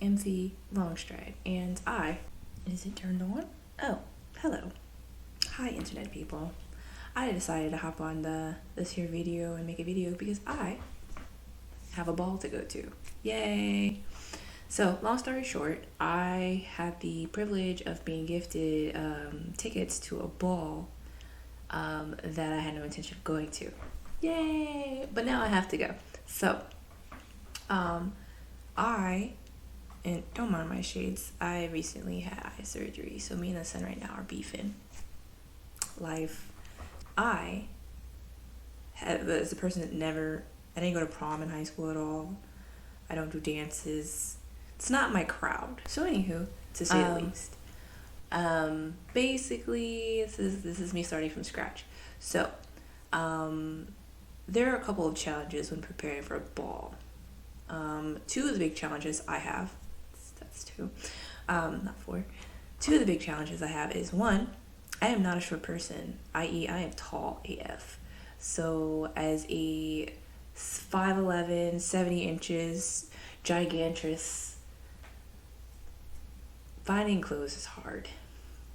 am Thee Longstride, and is it turned on? Oh, hello. Hi, internet people. I decided to hop on this here video and make a video because I have a ball to go to. Yay! So, long story short, I had the privilege of being gifted tickets to a ball that I had no intention of going to. Yay! But now I have to go. So, and don't mind my shades, I recently had eye surgery, so me and the sun right now are beefing. Life. Was a person that I didn't go to prom in high school at all. I don't do dances. It's not my crowd. So anywho, to say the least. Basically, this is me starting from scratch. So, there are a couple of challenges when preparing for a ball. Two of the big challenges I have, that's two, not four. Two of the big challenges I have is one, I am not a short person, i.e. I am tall AF. So as a 5'11", 70 inches, gigantress, finding clothes is hard.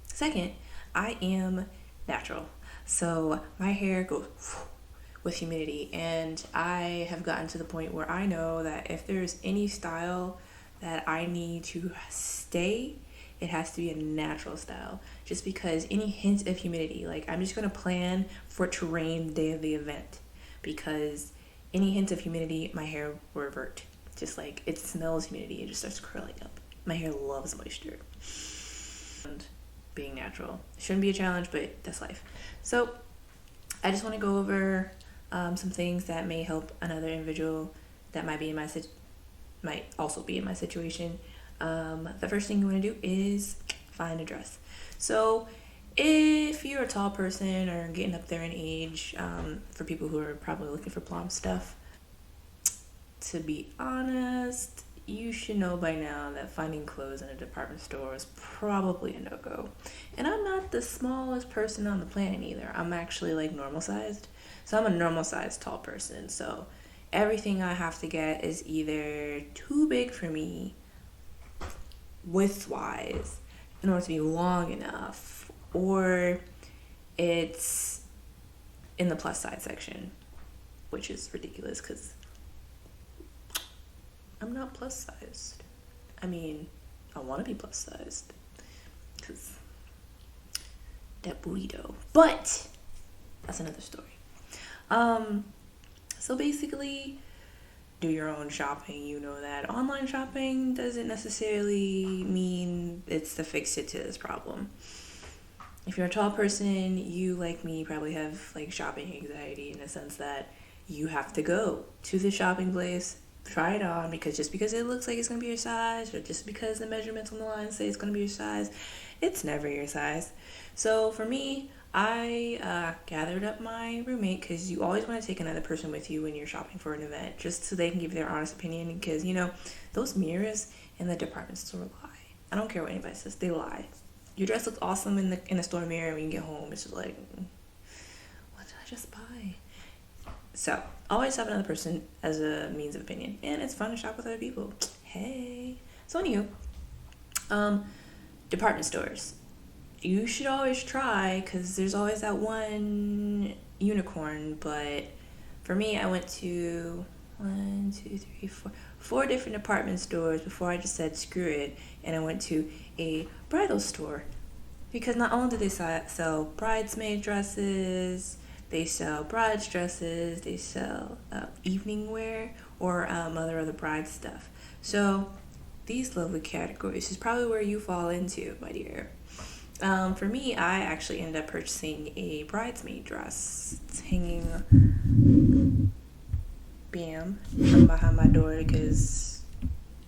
Second, I am natural. So my hair goes with humidity, and I have gotten to the point where I know that if there's any style that I need to stay, it has to be a natural style, just because any hint of humidity, like I'm just going to plan for it to rain the day of the event, because any hint of humidity, my hair will revert. Just like it smells humidity, it just starts curling up. My hair loves moisture. And being natural shouldn't be a challenge, but that's life. So I just want to go over some things that may help another individual that might also be in my situation. The first thing you want to do is find a dress. So if you're a tall person or getting up there in age, for people who are probably looking for prom stuff, to be honest, you should know by now that finding clothes in a department store is probably a no-go. And I'm not the smallest person on the planet either. I'm actually like normal sized. So I'm a normal sized tall person. So everything I have to get is either too big for me width-wise in order to be long enough, or it's in the plus size section, which is ridiculous because I'm not plus sized. I mean, I want to be plus sized because that burrito, but that's another story. So basically, do your own shopping. You know that online shopping doesn't necessarily mean it's the fix it to this problem. If you're a tall person, you, like me, probably have like shopping anxiety in the sense that you have to go to the shopping place, try it on, because just because it looks like it's going to be your size, or just because the measurements on the line say it's going to be your size, it's never your size. So for me, I gathered up my roommate, because you always want to take another person with you when you're shopping for an event, just so they can give their honest opinion, because, you know, those mirrors in the department store lie. I don't care what anybody says, they lie. Your dress looks awesome in the store mirror, when you get home, it's just like, what did I just buy? So, always have another person as a means of opinion, and it's fun to shop with other people. Hey. So anywho, department stores. You should always try, because there's always that one unicorn, but for me, I went to 4 different department stores before I just said screw it, and I went to a bridal store, because not only do they sell bridesmaid dresses, they sell bride's dresses, they sell evening wear, or other bride stuff. So these lovely categories is probably where you fall into, my dear. For me, I actually ended up purchasing a bridesmaid dress. It's hanging from behind my door because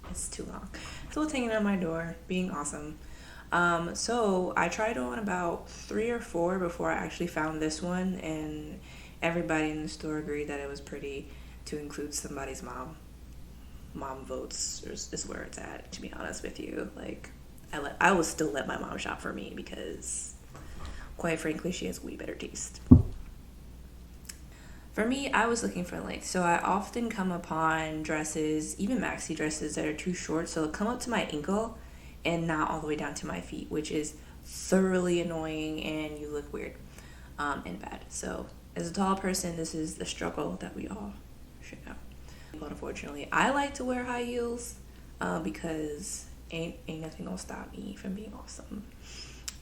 it's too long. So it's hanging on my door, being awesome. So I tried on about 3 or 4 before I actually found this one, and everybody in the store agreed that it was pretty, to include somebody's mom. Mom votes is where it's at, to be honest with you. Like, I will still let my mom shop for me, because quite frankly, she has way better taste. For me, I was looking for length. So I often come upon dresses, even maxi dresses, that are too short. So it'll come up to my ankle and not all the way down to my feet, which is thoroughly annoying and you look weird and bad. So as a tall person, this is the struggle that we all should know. But unfortunately, I like to wear high heels because ain't nothing gonna stop me from being awesome.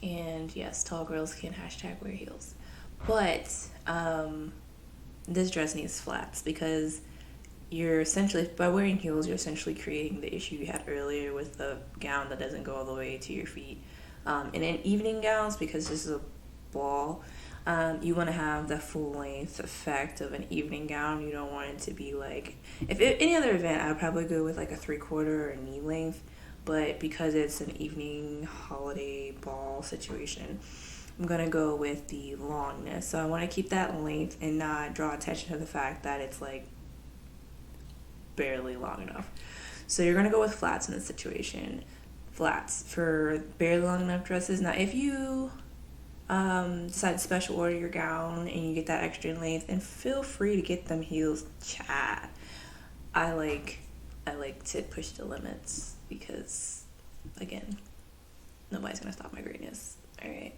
And yes, tall girls can hashtag wear heels. But this dress needs flats because you're essentially, by wearing heels, you're essentially creating the issue you had earlier with the gown that doesn't go all the way to your feet. And in evening gowns, because this is a ball, you want to have the full length effect of an evening gown. You don't want it to be like, if any other event, I would probably go with like a 3/4 or knee length. But because it's an evening holiday ball situation, I'm gonna go with the longness. So I want to keep that length and not draw attention to the fact that it's like barely long enough. So you're gonna go with flats in this situation. Flats for barely long enough dresses. Now if you decide to special order your gown and you get that extra length, and feel free to get them heels. Chat. I like to push the limits because, again, nobody's gonna stop my greatness. All right,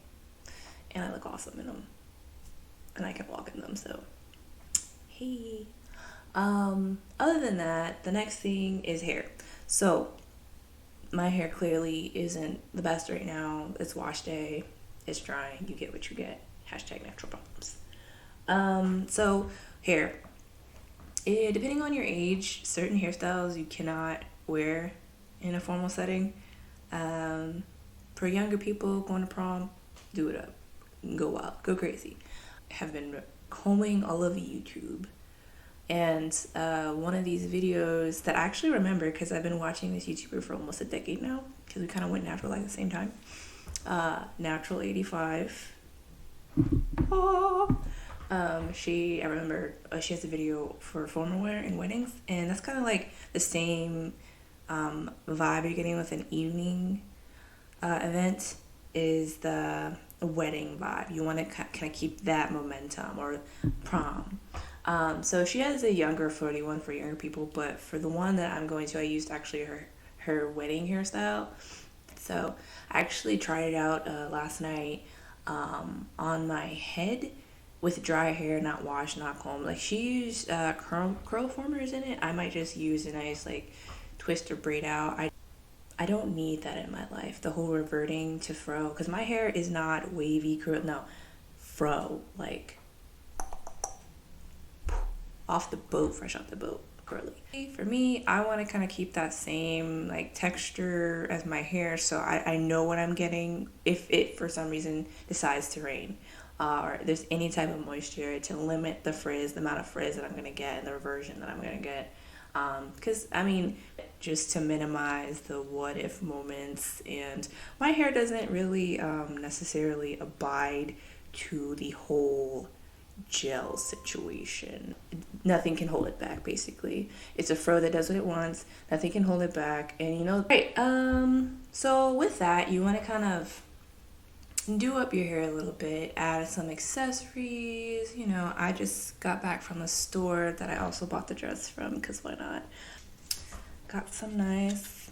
and I look awesome in them, and I can walk in them. So, hey. Other than that, the next thing is hair. So, my hair clearly isn't the best right now. It's wash day. It's drying. You get what you get. Hashtag natural problems. So hair. Depending on your age, certain hairstyles you cannot wear in a formal setting. For younger people going to prom, do it up. Go wild. Go crazy. I have been combing all over YouTube. And one of these videos that I actually remember because I've been watching this YouTuber for almost a decade now because we kind of went natural like the same time. Natural 85. Oh. I remember she has a video for formal wear and weddings, and that's kind of like the same vibe you're getting with an evening event is the wedding vibe. You want to kind of keep that momentum, or prom. So she has a younger floaty one for younger people, but for the one that I'm going to, I used actually her wedding hairstyle. So I actually tried it out last night on my head with dry hair, not washed, not combed. Like she used curl formers in it. I might just use a nice like twist or braid out. I don't need that in my life. The whole reverting to fro, because my hair is not wavy curl. No, fro, like off the boat, fresh off the boat, curly. For me, I want to kind of keep that same like texture as my hair, so I know what I'm getting if it for some reason decides to rain. Or there's any type of moisture, to limit the frizz, the amount of frizz that I'm going to get and the reversion that I'm going to get. Because, I mean, just to minimize the what if moments. And my hair doesn't really necessarily abide to the whole gel situation. Nothing can hold it back, basically. It's a fro that does what it wants. Nothing can hold it back. And, you know, right. So with that, you want to kind of do up your hair a little bit, add some accessories. You know, I just got back from the store that I also bought the dress from, because why not? Got some nice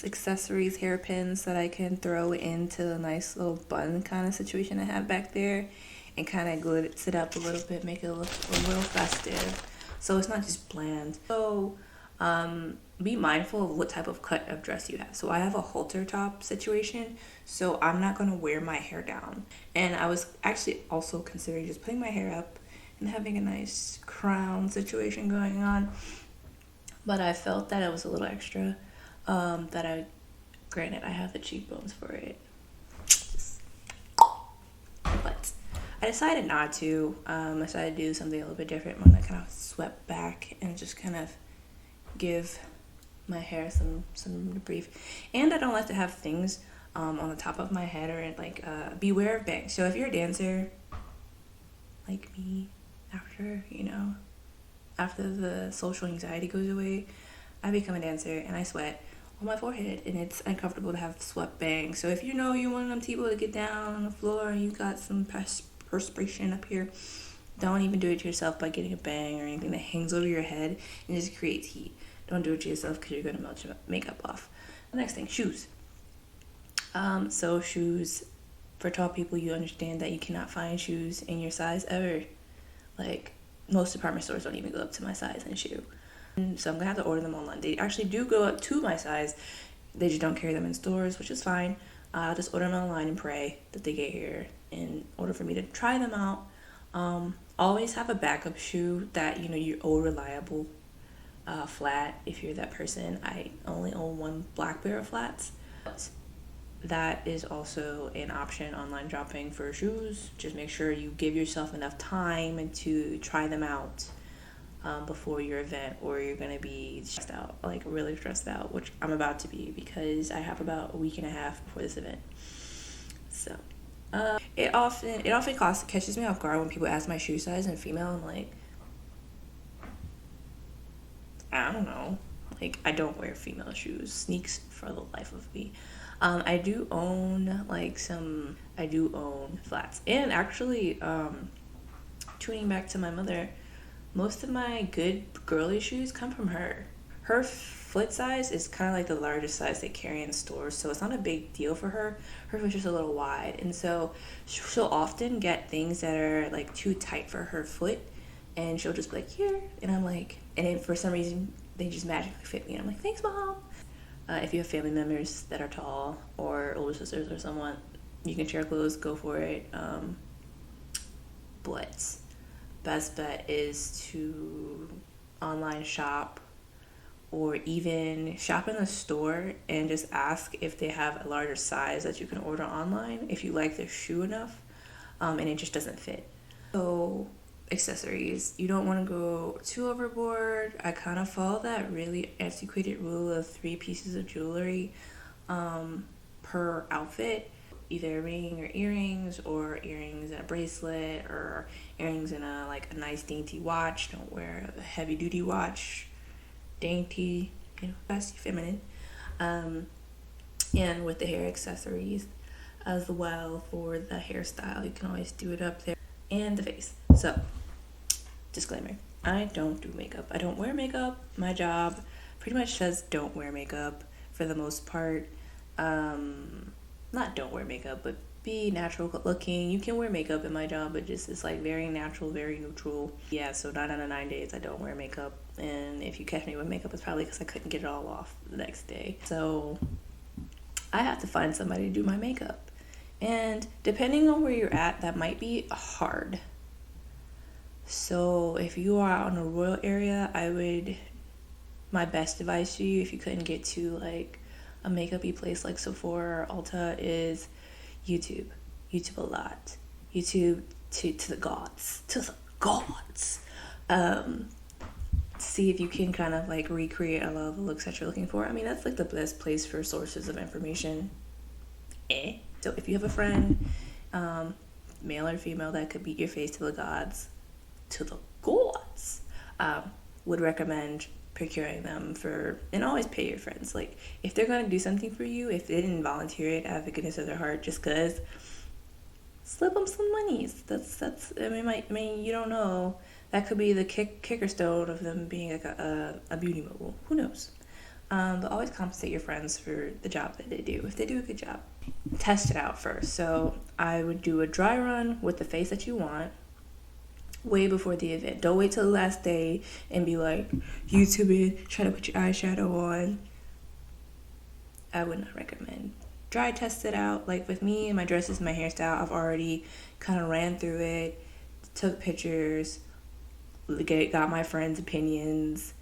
accessories, hairpins that I can throw into the nice little bun kind of situation I have back there, and kind of glitz it up a little bit, make it look a little festive, so it's not just bland. So be mindful of what type of cut of dress you have. So I have a halter top situation, so I'm not going to wear my hair down. And I was actually also considering just putting my hair up and having a nice crown situation going on, but I felt that it was a little extra. Granted, I have the cheekbones for it, but I decided not to. I decided to do something a little bit different. I'm going to kind of swept back and just kind of give my hair some brief. And I don't like to have things on the top of my head, or like beware of bangs. So if you're a dancer like me, after the social anxiety goes away, I become a dancer and I sweat on my forehead, and it's uncomfortable to have sweat bangs. So if you want them people to get down on the floor and you got some perspiration up here, Don't even do it to yourself by getting a bang or anything that hangs over your head and just creates heat. Don't do it to yourself because you're going to melt your makeup off. The next thing, shoes. So shoes, for tall people, you understand that you cannot find shoes in your size ever. Like, most department stores don't even go up to my size in shoe. So I'm gonna have to order them online. They actually do go up to my size. They just don't carry them in stores, which is fine. I'll just order them online and pray that they get here in order for me to try them out. Always have a backup shoe that, you know, you're all reliable. Flat, if you're that person. I only own one black pair of flats. That is also an option online shopping for shoes. Just make sure you give yourself enough time to try them out before your event, or you're gonna be stressed out, like really stressed out, which I'm about to be because I have about a week and a half before this event. So it often catches me off guard when people ask my shoe size in female. I'm like, I don't know. Like, I don't wear female shoes. Sneaks for the life of me. I do own flats. And actually, tuning back to my mother, most of my good girly shoes come from her. Her foot size is kind of like the largest size they carry in stores, so it's not a big deal for her. Her foot's just a little wide, and so she'll often get things that are like too tight for her foot, and she'll just be like, here, and I'm like, and then for some reason they just magically fit me, and I'm like, thanks, Mom. If you have family members that are tall, or older sisters or someone, you can share clothes, go for it. But best bet is to online shop, or even shop in the store and just ask if they have a larger size that you can order online if you like their shoe enough, and it just doesn't fit. So accessories, you don't want to go too overboard. I kind of follow that really antiquated rule of 3 pieces of jewelry per outfit, either a ring or earrings, or earrings and a bracelet, or earrings and a nice dainty watch. Don't wear a heavy duty watch. Dainty, classy, feminine. And with the hair accessories as well, for the hairstyle, you can always do it up there. And the face. So, disclaimer, I don't do makeup. I don't wear makeup. My job pretty much says don't wear makeup for the most part. Not don't wear makeup, but be natural looking. You can wear makeup in my job, but just it's very natural, very neutral. Yeah, so 9 out of 9 days I don't wear makeup. And if you catch me with makeup, it's probably because I couldn't get it all off the next day. So I have to find somebody to do my makeup. And depending on where you're at, that might be hard. So if you are out in a rural area, my best advice to you, if you couldn't get to a makeup-y place like Sephora or Ulta, is YouTube. YouTube a lot. YouTube to the gods. To the gods. See if you can kind of recreate a lot of the looks that you're looking for. I mean, that's the best place for sources of information. So if you have a friend, male or female, that could beat your face to the gods, would recommend procuring them and always pay your friends. If they're going to do something for you, if they didn't volunteer it out of the goodness of their heart just because, slip them some monies. I mean, you don't know. That could be the kicker stone of them being a beauty mogul. Who knows? But always compensate your friends for the job that they do. If they do a good job, test it out first. So I would do a dry run with the face that you want way before the event. Don't wait till the last day and be YouTubing, trying to put your eyeshadow on. I would not recommend. Dry test it out. With me and my dresses, my hairstyle, I've already kind of ran through it, took pictures, got my friends' opinions.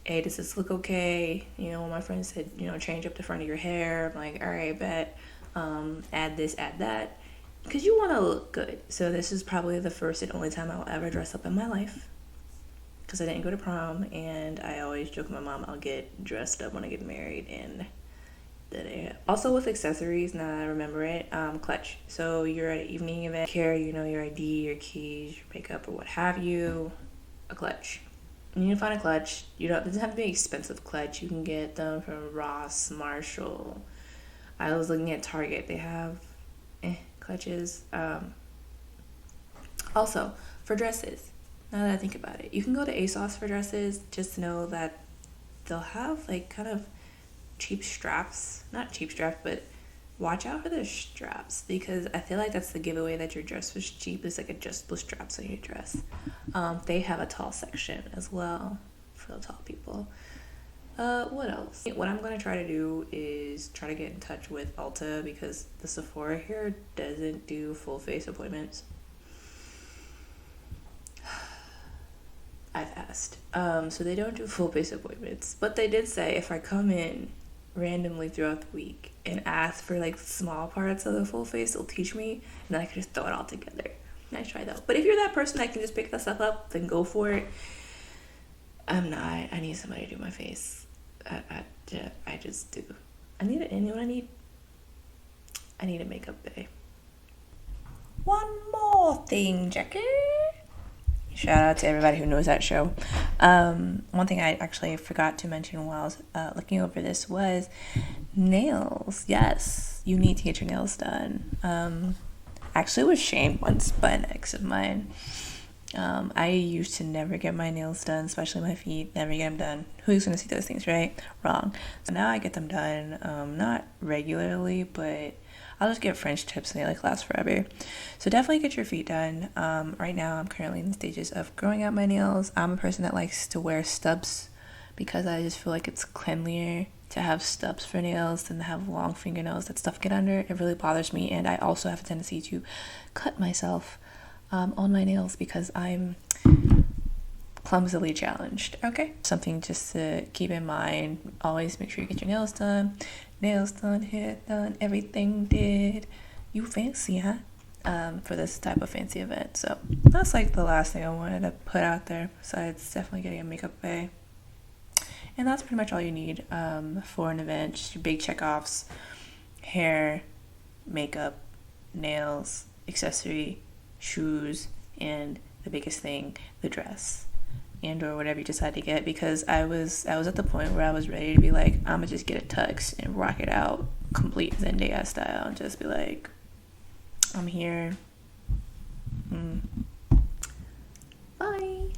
Hey, does this look okay? When my friend said, change up the front of your hair, I'm like, all right, bet. Add this, add that. Because you want to look good. So this is probably the first and only time I'll ever dress up in my life. Because I didn't go to prom, and I always joke with my mom I'll get dressed up when I get married. And also with accessories, now that I remember it, clutch. So you're at an evening event, carry, your ID, your keys, your makeup, or what have you, a clutch. You need to find a clutch. It doesn't have to be an expensive clutch. You can get them from Ross, Marshall. I was looking at Target. They have clutches. Also, for dresses. Now that I think about it, you can go to ASOS for dresses. Just know that they'll have like kind of cheap straps, not cheap straps, but watch out for the straps, because I feel like that's the giveaway that your dress was cheap, is like adjustable straps on your dress. They have a tall section as well for the tall people. What else? What I'm gonna try to do is try to get in touch with Ulta, because the Sephora here doesn't do full face appointments. I've asked. So they don't do full face appointments, but they did say if I come in randomly throughout the week and ask for like small parts of the full face, they'll teach me, and then I can just throw it all together. Nice try though. But if you're that person that can just pick that stuff up, then go for it. I'm not. I need somebody to do my face. I just do. I need it. You know what I need? I need a makeup bay. One more thing, Jackie. Shout out to everybody who knows that show. One thing I actually forgot to mention while I was looking over this was nails. Yes, you need to get your nails done. Actually, was shamed once by an ex of mine. I used to never get my nails done, especially my feet. Never get them done. Who's gonna see those things, right? Wrong. So now I get them done, not regularly, but I'll just get French tips and they like last forever. So definitely get your feet done. Right now I'm currently in the stages of growing out my nails. I'm a person that likes to wear stubs because I just feel like it's cleanlier to have stubs for nails than to have long fingernails that stuff get under. It really bothers me, and I also have a tendency to cut myself on my nails because I'm clumsily challenged. Okay, something just to keep in mind. Always make sure you get your nails done. Nails done, hair done, everything did. You fancy, huh? For this type of fancy event. So that's like the last thing I wanted to put out there, besides definitely getting a makeup bay. And that's pretty much all you need for an event. Just your big checkoffs: hair, makeup, nails, accessory, shoes, and the biggest thing, the dress, and or whatever you decide to get. Because I was at the point where I was ready to be like, I'm gonna just get a tux and rock it out complete Zendaya style and just be like, I'm here. Bye.